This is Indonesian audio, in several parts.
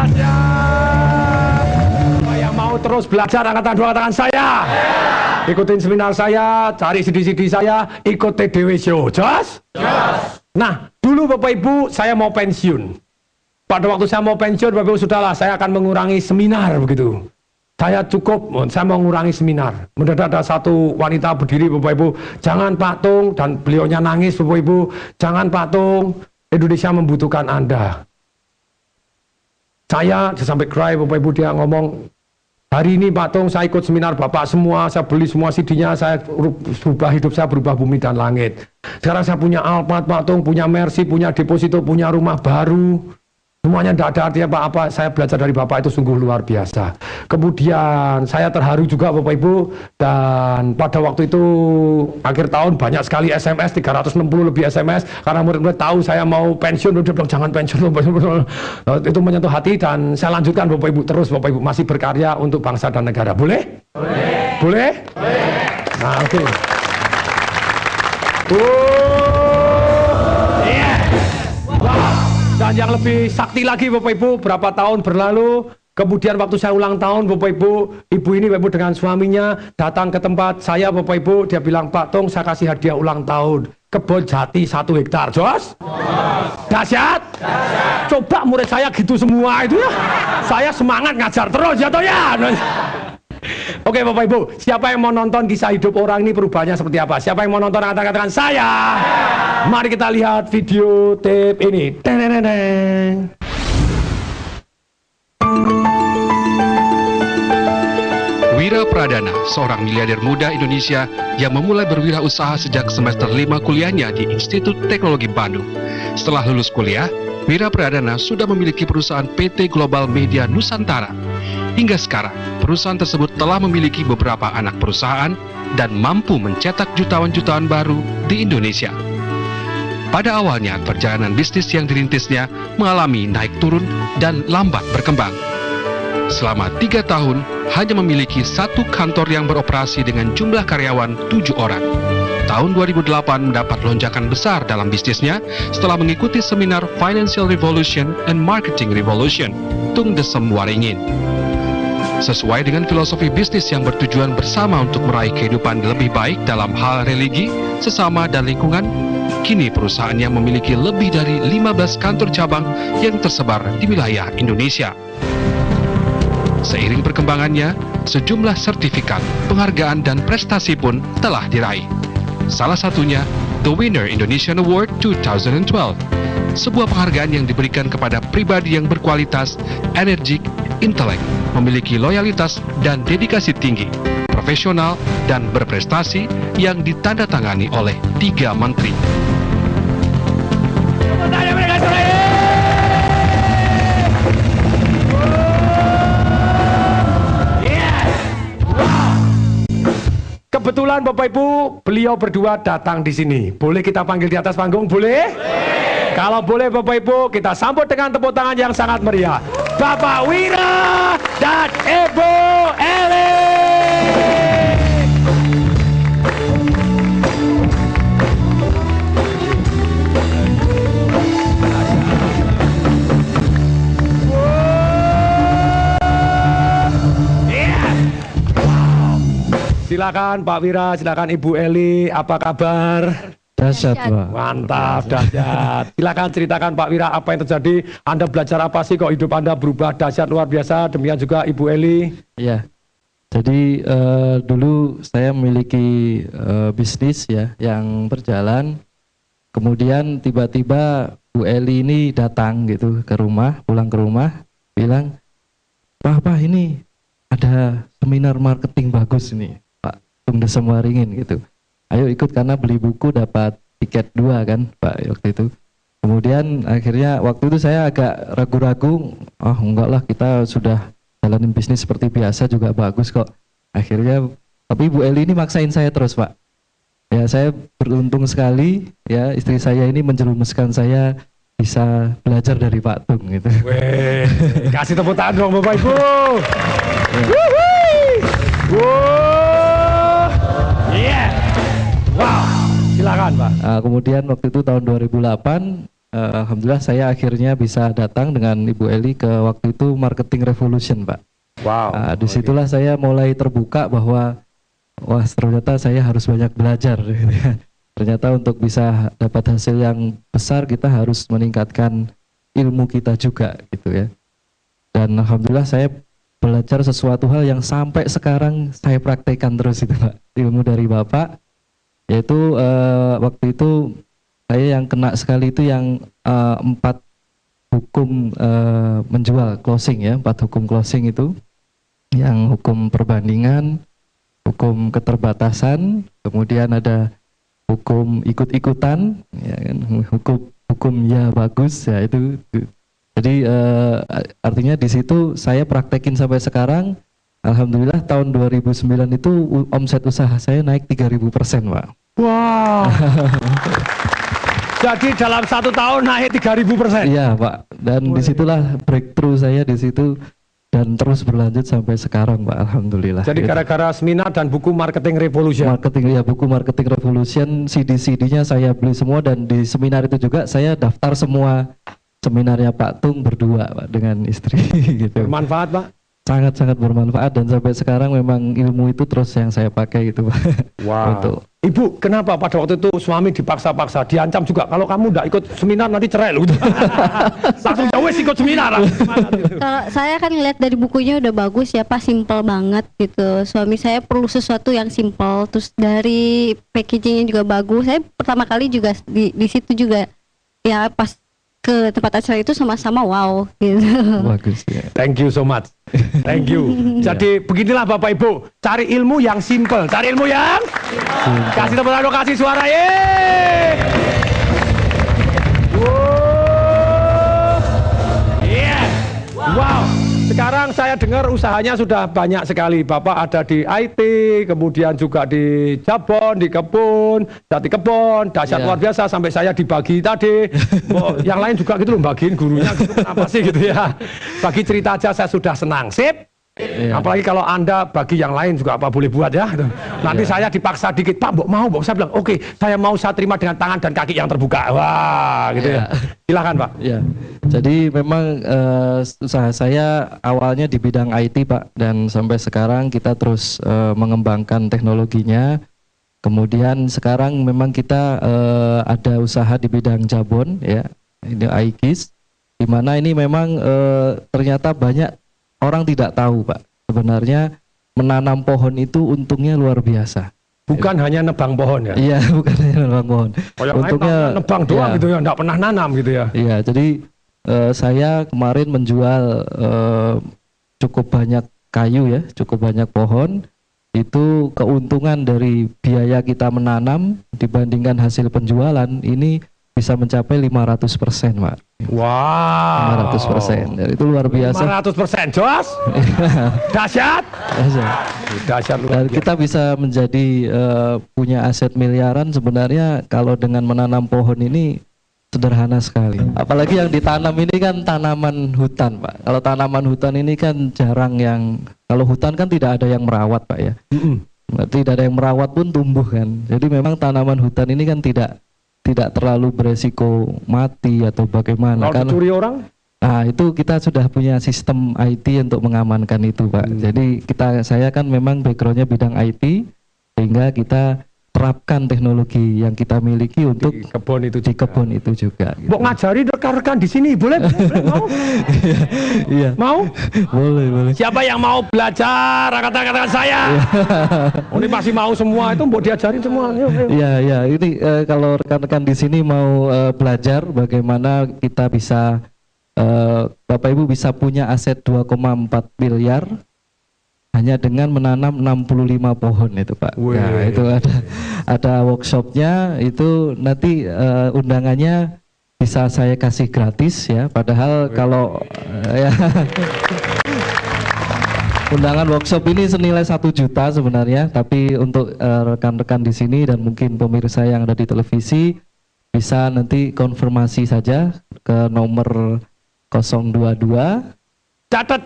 Dahsyat. Yang mau terus belajar angkatan 2 katakan saya. Ikutin seminar saya, cari CD-CD saya, ikut TDW Show. Jos? Nah, dulu Bapak Ibu saya mau pensiun. Pada waktu saya mau pensiun, Bapak Ibu sudahlah, saya akan mengurangi seminar begitu. Saya mau mengurangi seminar. Mendadak ada satu wanita berdiri, Bapak Ibu, jangan Pak Tung, dan beliaunya nangis, Bapak Ibu, jangan Pak Tung, Indonesia membutuhkan Anda. Saya sampai cry, Bapak Ibu, dia ngomong, hari ini Pak Tung, saya ikut seminar Bapak semua, saya beli semua CD-nya, saya berubah hidup saya berubah bumi dan langit. Sekarang saya punya Alphard Pak Tung, punya Mercy, punya deposito, punya rumah baru. Semuanya tidak ada artinya apa-apa, saya belajar dari Bapak itu sungguh luar biasa. Kemudian saya terharu juga Bapak Ibu, dan pada waktu itu akhir tahun banyak sekali SMS, 360 lebih SMS, karena murid-murid tahu saya mau pensiun, udah bilang jangan pensiun. Itu menyentuh hati dan saya lanjutkan Bapak Ibu, terus Bapak Ibu masih berkarya untuk bangsa dan negara. Boleh? Boleh. Boleh? Boleh. Nah, oke. Dan yang lebih sakti lagi Bapak Ibu, berapa tahun berlalu, kemudian waktu saya ulang tahun Bapak Ibu, ibu ini Bapak Ibu dengan suaminya datang ke tempat saya Bapak Ibu, dia bilang, Pak Tung saya kasih hadiah ulang tahun, kebun jati 1 hektar. Jos? Dahsyat? Coba murid saya gitu semua itu ya, saya semangat ngajar terus ya toh ya. Oke Bapak Ibu, siapa yang mau nonton kisah hidup orang ini perubahannya seperti apa? Siapa yang mau nonton katakan saya? Mari kita lihat video tape ini. Wira Pradana, seorang miliarder muda Indonesia yang memulai berwirausaha sejak semester 5 kuliahnya di Institut Teknologi Bandung. Setelah lulus kuliah, Wira Pradana sudah memiliki perusahaan PT Global Media Nusantara. Hingga sekarang, perusahaan tersebut telah memiliki beberapa anak perusahaan dan mampu mencetak jutawan-jutawan baru di Indonesia. Pada awalnya, perjalanan bisnis yang dirintisnya mengalami naik turun dan lambat berkembang. Selama 3 tahun, hanya memiliki 1 kantor yang beroperasi dengan jumlah karyawan 7 orang. Tahun 2008 mendapat lonjakan besar dalam bisnisnya setelah mengikuti seminar Financial Revolution and Marketing Revolution, Tung Desem Waringin. Sesuai dengan filosofi bisnis yang bertujuan bersama untuk meraih kehidupan lebih baik dalam hal religi, sesama dan lingkungan, kini perusahaannya memiliki lebih dari 15 kantor cabang yang tersebar di wilayah Indonesia. Seiring perkembangannya, sejumlah sertifikat, penghargaan dan prestasi pun telah diraih. Salah satunya, The Winner Indonesian Award 2012, sebuah penghargaan yang diberikan kepada pribadi yang berkualitas, energik, intelek, memiliki loyalitas dan dedikasi tinggi, profesional dan berprestasi yang ditandatangani oleh 3 menteri. Kebetulan Bapak Ibu, beliau berdua datang di sini. Boleh kita panggil di atas panggung? Boleh? Kalau boleh Bapak Ibu, kita sambut dengan tepuk tangan yang sangat meriah. Bapak Wira dan Ibu Eli. Silakan Pak Wira, silakan Ibu Eli, apa kabar? Dahsyat, Pak. Mantap, dahsyat. Silakan ceritakan Pak Wira apa yang terjadi. Anda belajar apa sih kok hidup Anda berubah dahsyat luar biasa. Demikian juga Ibu Eli. Iya. Jadi dulu saya memiliki bisnis ya yang berjalan. Kemudian tiba-tiba Bu Eli ini datang gitu ke rumah, pulang ke rumah, bilang, Pak ini ada seminar marketing bagus nih, Pak Tung Desem Waringin gitu. Ayo ikut karena beli buku dapat tiket 2 kan Pak waktu itu. Kemudian akhirnya waktu itu saya agak ragu-ragu, enggak lah kita sudah jalanin bisnis seperti biasa juga bagus kok. Akhirnya, tapi Bu Eli ini maksain saya terus Pak. Ya saya beruntung sekali ya istri saya ini menjerumuskan saya bisa belajar dari Pak Tung gitu. Weh, kasih tepuk tangan dong Bapak Ibu. Wow, silakan Pak. Kemudian waktu itu tahun 2008 Alhamdulillah saya akhirnya bisa datang dengan Ibu Eli ke waktu itu Marketing Revolution, Pak. Wow. Nah, disitulah saya mulai terbuka bahwa wah ternyata saya harus banyak belajar. Gitu ya. Ternyata untuk bisa dapat hasil yang besar kita harus meningkatkan ilmu kita juga gitu ya. Dan alhamdulillah saya belajar sesuatu hal yang sampai sekarang saya praktekkan terus itu Pak, ilmu dari Bapak, yaitu waktu itu saya yang kena sekali itu yang 4 hukum menjual closing ya, 4 hukum closing itu, yang hukum perbandingan, hukum keterbatasan, kemudian ada hukum ikut-ikutan, ya kan, hukum ya bagus ya itu. Jadi artinya di situ saya praktekin sampai sekarang. Alhamdulillah tahun 2009 itu omset usaha saya naik 3000%, Pak. Wow. Jadi dalam 1 tahun naik 3000%. Iya, Pak. Dan disitulah breakthrough saya di situ dan terus berlanjut sampai sekarang, Pak. Alhamdulillah. Jadi gara-gara seminar dan buku Marketing Revolution. Buku Marketing Revolution, CD-CD-nya saya beli semua, dan di seminar itu juga saya daftar semua seminarnya Pak Tung berdua, Pak, dengan istri gitu. Bermanfaat, Pak? Sangat-sangat bermanfaat, dan sampai sekarang memang ilmu itu terus yang saya pakai gitu, Pak. Wow. Untuk Ibu, kenapa pada waktu itu suami dipaksa-paksa, diancam juga kalau kamu tidak ikut seminar nanti cerai loh. Langsung jauh ikut seminar. Kalau saya kan ngeliat dari bukunya udah bagus ya Pak, simple banget gitu. Suami saya perlu sesuatu yang simple, terus dari packagingnya juga bagus. Saya pertama kali juga di situ juga ya pas ke tempat acara itu sama-sama wow gitu. bagus ya. Thank you so much. Thank you. Jadi beginilah Bapak Ibu, cari ilmu yang simple, cari ilmu yang kasih tepuk tangan, kasih suara. Yeay. Yeah. Wow. Sekarang saya dengar usahanya sudah banyak sekali. Bapak ada di IT, kemudian juga di Jabon, di kebun, jati kebun, dahsyat luar biasa, sampai saya dibagi tadi. Yang lain juga gitu loh, bagiin gurunya gitu, kenapa sih gitu ya. Bagi cerita aja saya sudah senang. Sip. Apalagi kalau Anda bagi yang lain juga apa boleh buat ya. Nanti saya dipaksa dikit, Pak, Mbok mau, Mbok. Saya bilang, oke, saya mau, saya terima dengan tangan dan kaki yang terbuka. Wah, gitu ya. Silakan, Pak. Ya. Jadi memang usaha saya awalnya di bidang IT, Pak, dan sampai sekarang kita terus mengembangkan teknologinya. Kemudian sekarang memang kita ada usaha di bidang Jabon ya, ini iKIS, di mana ini memang ternyata banyak orang tidak tahu, Pak. Sebenarnya menanam pohon itu untungnya luar biasa. Bukan hanya nebang pohon ya? Iya, bukan hanya nebang pohon. Untungnya nebang doang gitu ya, enggak pernah nanam gitu ya? Iya, jadi saya kemarin menjual cukup banyak kayu ya, cukup banyak pohon. Itu keuntungan dari biaya kita menanam dibandingkan hasil penjualan ini bisa mencapai 500%, Pak. Wow. 500%. Jadi itu luar biasa. 500%, Jos. Dahsyat. Dahsyat luar Dan biasa. kita bisa menjadi punya aset miliaran sebenarnya kalau dengan menanam pohon ini sederhana sekali. Apalagi yang ditanam ini kan tanaman hutan, Pak. Kalau tanaman hutan ini kan jarang yang, kalau hutan kan tidak ada yang merawat, Pak ya. Tidak ada yang merawat pun tumbuh kan. Jadi memang tanaman hutan ini kan tidak terlalu beresiko mati atau bagaimana. Kalau dicuri orang? Nah, itu kita sudah punya sistem IT untuk mengamankan itu, Pak. Jadi saya kan memang backgroundnya bidang IT, sehingga kita terapkan teknologi yang kita miliki untuk di kebun itu juga. Di kebun itu juga. Mau ngajari rekan-rekan di sini, boleh mau? Iya. Mau? Boleh. Siapa yang mau belajar? Katakan saya. Oh, ini masih mau semua itu, mau diajarin semua. Iya. Ini kalau rekan-rekan di sini mau belajar bagaimana kita bisa Bapak Ibu bisa punya aset 2,4 miliar hanya dengan menanam 65 pohon itu, Pak. Nah, itu ada workshopnya, itu nanti undangannya bisa saya kasih gratis ya. Padahal kalau ya undangan workshop ini senilai 1 juta sebenarnya, tapi untuk rekan-rekan di sini dan mungkin pemirsa yang ada di televisi bisa nanti konfirmasi saja ke nomor 022. Catat,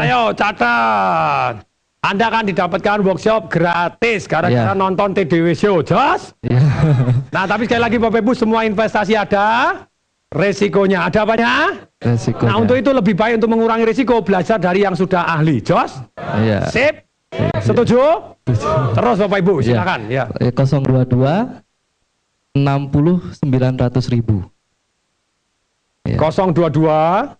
ayo catat. Anda akan didapatkan workshop gratis gara-gara nonton TDW Show, Jos. Nah, tapi sekali lagi Bapak Ibu, semua investasi ada, Resikonya ada apanya? Resikonya. Nah, untuk itu lebih baik untuk mengurangi risiko belajar dari yang sudah ahli. Jos? Iya. Sip? Setuju? Terus Bapak Ibu, silakan. Ya. 022 60 900.000. Ya. 022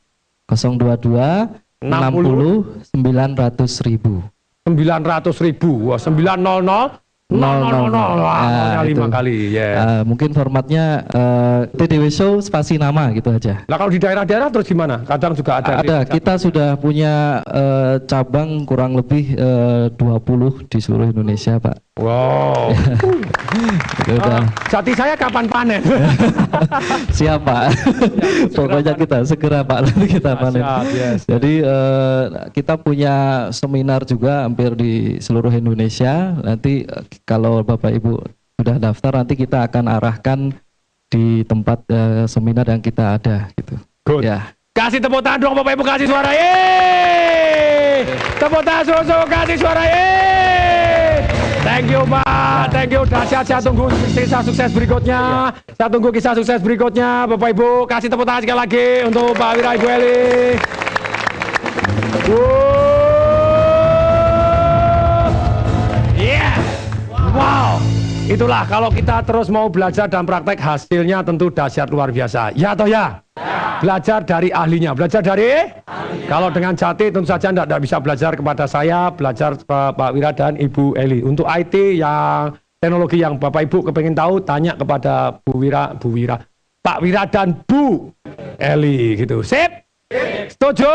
022 60 900.000. 900.000. Wah, 900 Nah, 5 itu. kali. Ya. Mungkin formatnya TDW Show spasi nama gitu aja. Nah, kalau di daerah-daerah terus gimana? Kadang juga ada. Ada, kita sudah punya cabang kurang lebih 20 di seluruh Indonesia, Pak. Wow. Udah. Jati saya kapan panen? Siap, Pak. Pokoknya kita segera, Pak, nanti kita panen. Siap, yes. Jadi kita punya seminar juga hampir di seluruh Indonesia. Nanti kalau Bapak Ibu sudah daftar, nanti kita akan arahkan di tempat seminar yang kita ada gitu. Good. Ya. Kasih tepuk tangan dong Bapak Ibu, kasih suara. Yeay! Tepuk tangan susu, kasih suara. Yeay! Thank you Pak, thank you. Dahsyat, saya tunggu kisah sukses berikutnya. Saya tunggu kisah sukses berikutnya. Bapak Ibu, kasih tepuk tangan sekali lagi untuk Pak Wira, Ibu Eli. Yeah. Wow. Itulah kalau kita terus mau belajar dan praktek, hasilnya tentu dahsyat luar biasa. Ya atau ya? Belajar dari ahlinya, belajar dari kalau dengan Jati tentu saja tidak bisa belajar kepada saya, belajar Pak Wira dan Ibu Eli. Untuk IT yang teknologi yang Bapak Ibu kepengen tahu, tanya kepada Pak Wira dan Bu Eli gitu. Sip? Setuju?